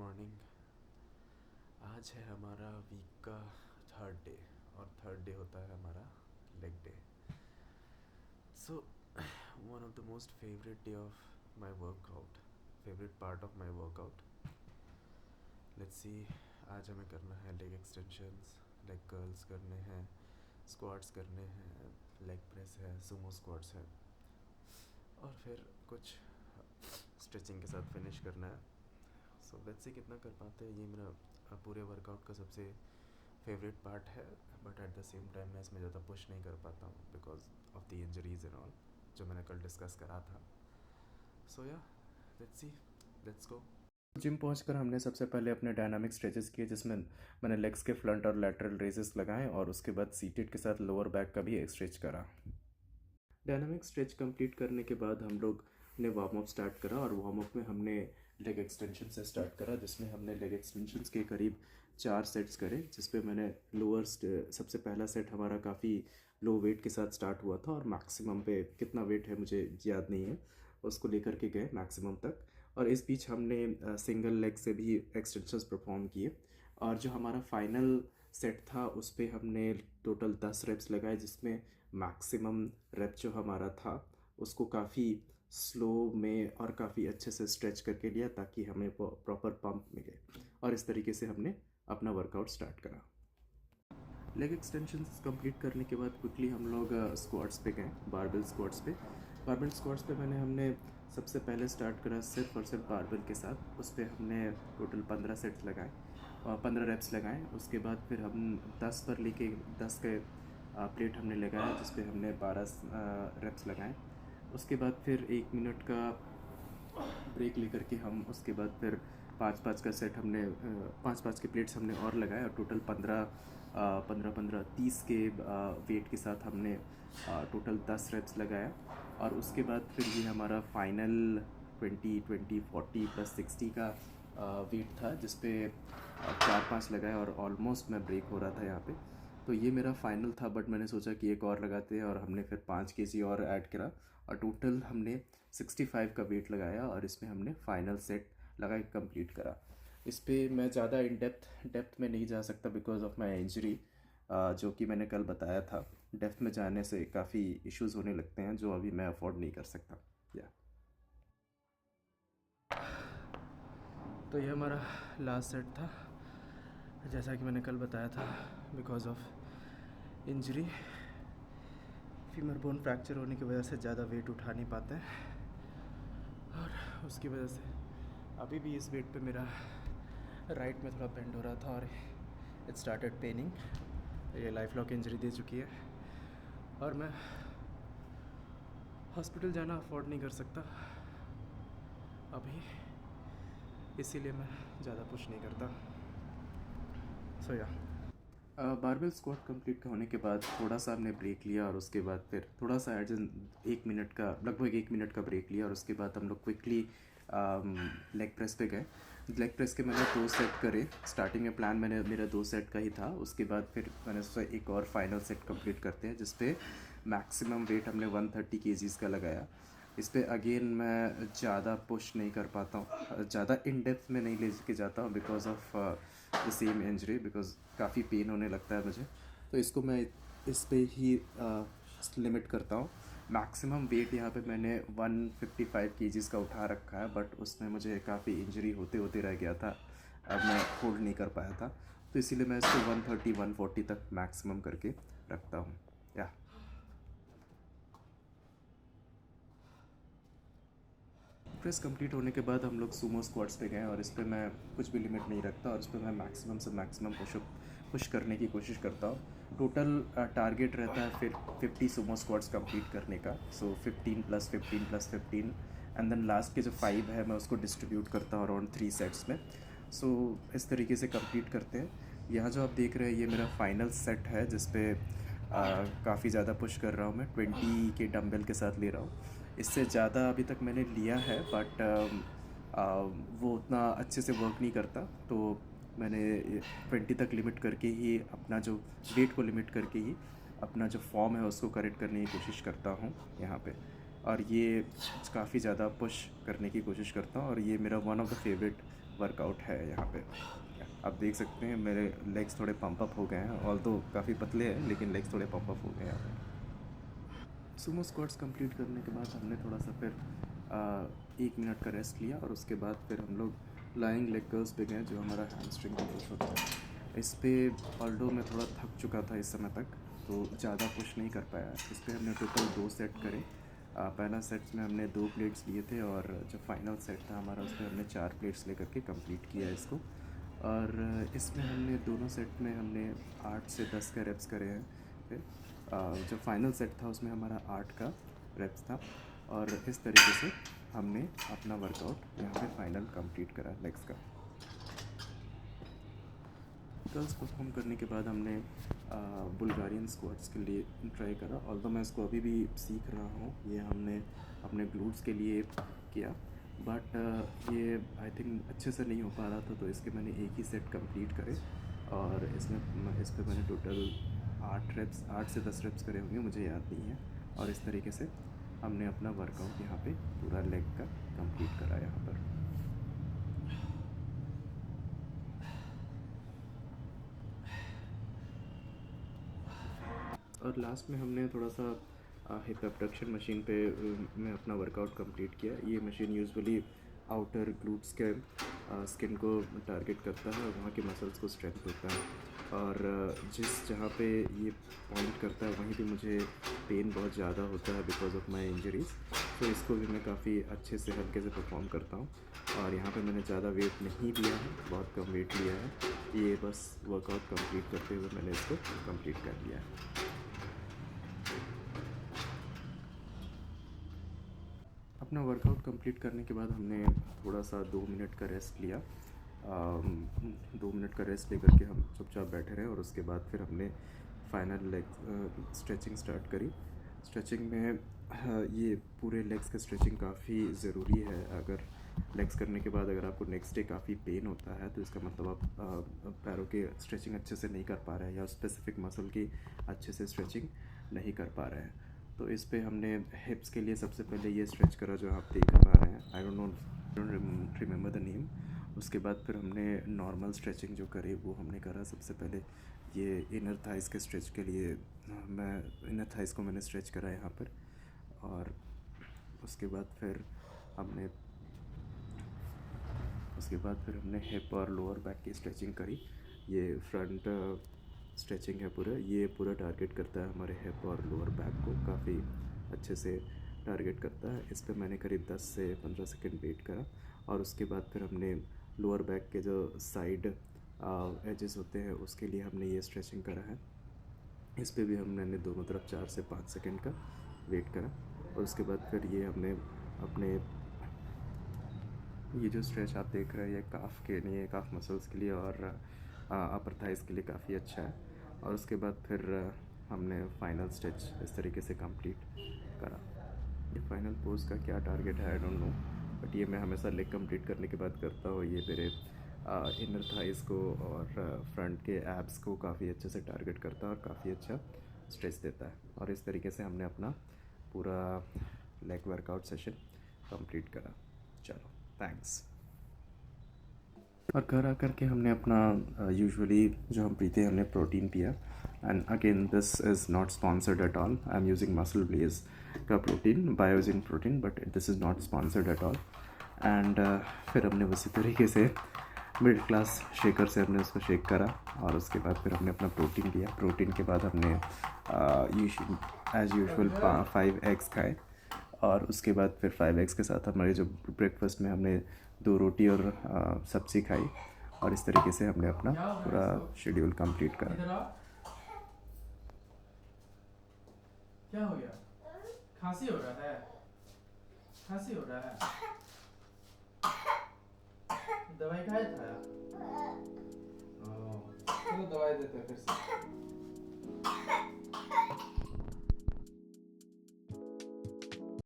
Morning. आज है हमारा वीक का थर्ड डे और थर्ड डे होता है हमारा leg day. So one of the most favourite day of my workout, favourite part of my workout. Let's see, आज हमें करना है लेग एक्सटेंशंस, लेग कर्ल्स करने हैं, स्क्वाट्स करने हैं, लेग प्रेस है, सुमो स्क्वाट्स है और फिर कुछ स्ट्रेचिंग के साथ फिनिश करना है। सो लेट्स सी कितना कर पाते हैं। ये मेरा पूरे वर्कआउट का सबसे फेवरेट पार्ट है, but at the same time मैं इसमें ज़्यादा पुश नहीं कर पाता हूँ because of the injuries and all, जो मैंने कल डिस्कस करा था। सो या let's see, let's go. Gym पहुंचकर हमने सबसे पहले अपने डायनामिक स्ट्रेचेस किए, जिसमें मैंने लेग्स के फ्रंट और लैटरल रेजेस लगाए और उसके बाद सीटेड के साथ लोअर बैक का भी एक स्ट्रेच करा। डायनामिक स्ट्रेच कंप्लीट करने के बाद हम लोग ने वार्म अप स्टार्ट करा और वार्म अप में हमने लेग एक्सटेंशन से स्टार्ट करा, जिसमें हमने लेग एक्सटेंशंस के करीब 4 सेट्स करे, जिसपे मैंने सबसे पहला सेट हमारा काफ़ी लो वेट के साथ स्टार्ट हुआ था और मैक्सिमम पे कितना वेट है मुझे याद नहीं है, उसको लेकर के गए मैक्सिमम तक। और इस बीच हमने सिंगल लेग से भी एक्सटेंशंस परफॉर्म किए और जो हमारा फाइनल सेट था उस पर हमने टोटल 10 रेप्स लगाए, जिसमें मैक्सिमम रेप जो हमारा था उसको काफ़ी स्लो में और काफ़ी अच्छे से स्ट्रेच करके लिया ताकि हमें प्रॉपर पंप मिले, और इस तरीके से हमने अपना वर्कआउट स्टार्ट करा। लेग एक्सटेंशन कंप्लीट करने के बाद क्विकली हम लोग स्क्वाट्स पे गए, बारबेल स्क्वाट्स पे। बारबेल स्क्वाट्स पे हमने सबसे पहले स्टार्ट करा सिर्फ और सिर्फ बारबेल के साथ। उस पर हमने टोटल 15 सेट्स लगाए और 15 रेप्स लगाए। उसके बाद फिर हम 10 पर लेके 10 के प्लेट हमने लगाया, जिस पे हमने 12 रेप्स लगाए। उसके बाद फिर 1 मिनट का ब्रेक लेकर के हम उसके बाद फिर 5-5 का सेट हमने 5-5 के प्लेट्स हमने और लगाए और टोटल 15-15-30 के वेट के साथ हमने टोटल 10 रेप्स लगाया। और उसके बाद फिर ये हमारा फाइनल 20-20-40 + 60 का वेट था, जिस पे 4-5 लगाए और ऑलमोस्ट मैं ब्रेक हो रहा था यहाँ पे। तो ये मेरा फाइनल था, बट मैंने सोचा कि एक और लगाते हैं और हमने फिर 5 kg और ऐड करा और टोटल हमने 65 का वेट लगाया और इसमें हमने फाइनल सेट लगा के कंप्लीट करा। इस पर मैं ज़्यादा इन डेप्थ में नहीं जा सकता बिकॉज ऑफ माई इंजरी, जो कि मैंने कल बताया था। डेप्थ में जाने से काफ़ी इश्यूज़ होने लगते हैं जो अभी मैं अफोर्ड नहीं कर सकता। या तो ये हमारा लास्ट सेट था। जैसा कि मैंने कल बताया था, because of injury, femur bone fracture होने की वजह से ज़्यादा वेट उठा नहीं पाते हैं और उसकी वजह से अभी भी इस वेट पे मेरा राइट में थोड़ा बेंड हो रहा था और इट स्टार्टेड पेनिंग। ये लाइफ लॉक इंजरी दे चुकी है और मैं हॉस्पिटल जाना अफोर्ड नहीं कर सकता अभी, इसीलिए मैं ज़्यादा पुश नहीं करता। सो या बारबेल स्क्वाट कंप्लीट होने के बाद थोड़ा सा हमने ब्रेक लिया और उसके बाद फिर थोड़ा सा लगभग 1 मिनट का ब्रेक लिया और उसके बाद हम लोग क्विकली लेग प्रेस पे गए। लेग प्रेस के मैंने 2 सेट करे। स्टार्टिंग में प्लान मेरा 2 सेट का ही था। उसके बाद फिर मैंने सोचा एक और फाइनल सेट कंप्लीट करते हैं, जिस पे मैक्सिमम वेट हमने 130 kgs का लगाया। इस पर अगेन मैं ज़्यादा पुश नहीं कर पाता हूँ, ज़्यादा इन डेप्थ में नहीं ले के जाता हूँ because of the same injury, because काफ़ी पेन होने लगता है मुझे। तो इसको मैं इस पे ही लिमिट करता हूँ। मैक्सिमम वेट यहाँ पे मैंने 155 kgs का उठा रखा है, बट उसमें मुझे काफ़ी इंजरी होते होते रह गया था, अब मैं होल्ड नहीं कर पाया था, तो इसीलिए मैं इसको 130-140 तक मैक्सिमम करके रखता हूँ। या प्रेस कंप्लीट होने के बाद हम लोग सुमो स्क्वाट्स पे गए और इस पर मैं कुछ भी लिमिट नहीं रखता और इस पर मैं मैक्सिमम से मैक्सिमम पुश करने की कोशिश करता हूँ। टोटल टारगेट रहता है फिर 50 सुमो स्क्वाट्स कंप्लीट करने का। सो 15 + 15 + 15 एंड देन लास्ट के जो 5 है मैं उसको डिस्ट्रीब्यूट करता हूँ अराउंड 3 सेट्स में। सो इस तरीके से कंप्लीट करते हैं। यहाँ जो आप देख रहे हैं ये मेरा फाइनल सेट है, जिसपे काफ़ी ज़्यादा पुश कर रहा हूँ मैं, 20 के डंबल के साथ ले रहा हूँ। इससे ज़्यादा अभी तक मैंने लिया है, बट वो उतना अच्छे से वर्क नहीं करता, तो मैंने 20 तक लिमिट करके ही अपना जो वेट को लिमिट करके ही अपना जो फॉर्म है उसको करेक्ट करने की कोशिश करता हूँ यहाँ पे। और ये काफ़ी ज़्यादा पुश करने की कोशिश करता हूँ और ये मेरा one of the favourite workout है यहाँ पे। आप देख सकते हैं मेरे लेग्स थोड़े पंप अप हो गए हैं, ऑल तो काफ़ी पतले हैं लेकिन लेग्स थोड़े पंप अप हो गए हैं यहाँ पे। सुमो स्क्वाट्स कंप्लीट करने के बाद हमने थोड़ा सा फिर 1 मिनट का रेस्ट लिया और उसके बाद फिर हम लोग लाइंग लेग कर्ल्स पे गए, जो हमारा हैमस्ट्रिंग का पुश होता है। इस पर ऑल्डो मैं थोड़ा थक चुका था इस समय तक, तो ज़्यादा पुश नहीं कर पाया। इस पर हमने टोटल 2 सेट करे। पहला सेट में हमने 2 प्लेट्स लिए थे और जो फाइनल सेट था हमारा उसमें हमने 4 प्लेट्स लेकर के कंप्लीट किया इसको। और इसमें हमने दोनों सेट में हमने 8 से 10 का रेप्स करे हैं। फिर जो फाइनल सेट था उसमें हमारा 8 का रेप्स था और इस तरीके से हमने अपना वर्कआउट यहाँ पे फाइनल कंप्लीट करा लेग्स का। कर्ल्स परफॉर्म करने के बाद हमने बुल्गारियन स्क्वाट्स के लिए ट्राई करा। ऑल्दो मैं इसको अभी भी सीख रहा हूँ, ये हमने अपने ग्लूट्स के लिए किया, बट ये आई थिंक अच्छे से नहीं हो पा रहा था, तो इसके मैंने एक ही सेट कंप्लीट करे और इस पर मैंने टोटल 8 से 10 रेप्स करे होंगे, मुझे याद नहीं है। और इस तरीके से हमने अपना वर्कआउट यहाँ पे पूरा लेग का कंप्लीट करा यहाँ पर। और लास्ट में हमने थोड़ा सा हिप एब्डक्शन मशीन पे में अपना वर्कआउट कंप्लीट किया। ये मशीन यूजुअली आउटर ग्लूट्स के स्किन को टारगेट करता है और वहाँ के मसल्स को स्ट्रेंथ होता है। और जिस जहाँ पे ये पॉइंट करता है वहीं पे मुझे पेन बहुत ज़्यादा होता है बिकॉज ऑफ माई इंजरीज़, तो इसको भी मैं काफ़ी अच्छे से हल्के से परफॉर्म करता हूँ। और यहाँ पे मैंने ज़्यादा वेट नहीं लिया है, बहुत कम वेट लिया है। ये बस वर्कआउट कंप्लीट करते हुए मैंने इसको कंप्लीट कर लिया है। अपना वर्कआउट कंप्लीट करने के बाद हमने थोड़ा सा 2 मिनट का रेस्ट लिया। 2 मिनट का रेस्ट लेकर के हम चुपचाप बैठे रहे और उसके बाद फिर हमने फाइनल लेग स्ट्रेचिंग स्टार्ट करी। स्ट्रेचिंग में ये पूरे लेग्स का स्ट्रेचिंग काफ़ी ज़रूरी है। अगर लेग्स करने के बाद अगर आपको नेक्स्ट डे काफ़ी पेन होता है तो इसका मतलब आप पैरों के स्ट्रेचिंग अच्छे से नहीं कर पा रहे हैं या स्पेसिफिक मसल की अच्छे से स्ट्रेचिंग नहीं कर पा रहे हैं। तो इस पे हमने हिप्स के लिए सबसे पहले ये स्ट्रेच करा जो आप देख पा रहे हैं, I don't remember the name. उसके बाद फिर हमने नॉर्मल स्ट्रेचिंग जो करे वो हमने करा। सबसे पहले ये इनर थाइस के स्ट्रेच के लिए मैं इनर थाइस को मैंने स्ट्रेच करा यहाँ पर। और उसके बाद फिर हमने हिप और लोअर बैक की स्ट्रेचिंग करी। ये फ्रंट स्ट्रेचिंग है पूरा, ये पूरा टारगेट करता है हमारे हिप और लोअर बैक को, काफ़ी अच्छे से टारगेट करता है। इस पर मैंने करीब 10 से 15 सेकंड वेट करा और उसके बाद फिर हमने लोअर बैक के जो साइड एजेस होते हैं उसके लिए हमने ये स्ट्रेचिंग करा है। इस पे भी हमने दोनों तरफ 4 से 5 सेकंड का वेट करा और उसके बाद फिर ये हमने अपने ये जो स्ट्रेच आप देख रहे हैं ये काफ़ के लिए, काफ़ मसल्स के लिए और अपर थाइस के लिए काफ़ी अच्छा है। और उसके बाद फिर हमने फाइनल स्ट्रेच इस तरीके से कंप्लीट करा। ये फाइनल पोज का क्या टारगेट है आई डोंट नो, बट ये मैं हमेशा लेग कंप्लीट करने के बाद करता हूँ। ये मेरे इनर थाइस को और फ्रंट के एब्स को काफ़ी अच्छे से टारगेट करता है और काफ़ी अच्छा स्ट्रेच देता है। और इस तरीके से हमने अपना पूरा लेग वर्कआउट सेशन कंप्लीट करा। चलो थैंक्स। और घर आकर के हमने अपना यूजुअली जो हम पीते हैं हमने प्रोटीन पिया। And again this is not sponsored at all, I am using Muscle Blaze का protein, Biozyme protein, but this is not sponsored at all. And फिर हमने उसी तरीके से मिडिल क्लास शेकर से हमने उसको शेक करा और उसके बाद फिर हमने अपना प्रोटीन लिया। प्रोटीन के बाद हमने एज़ यूजुअल 5 एग्स खाए और उसके बाद फिर 5 एग्स के साथ हमारे जो ब्रेकफास्ट में हमने 2 रोटी और सब्ज़ी खाई और इस तरीके से हमने अपना पूरा शेड्यूल कंप्लीट करा। क्या हो गया? खांसी हो रहा है? खांसी हो रहा है? दवाई खाया था? चलो दवाई देते हैं फिर से।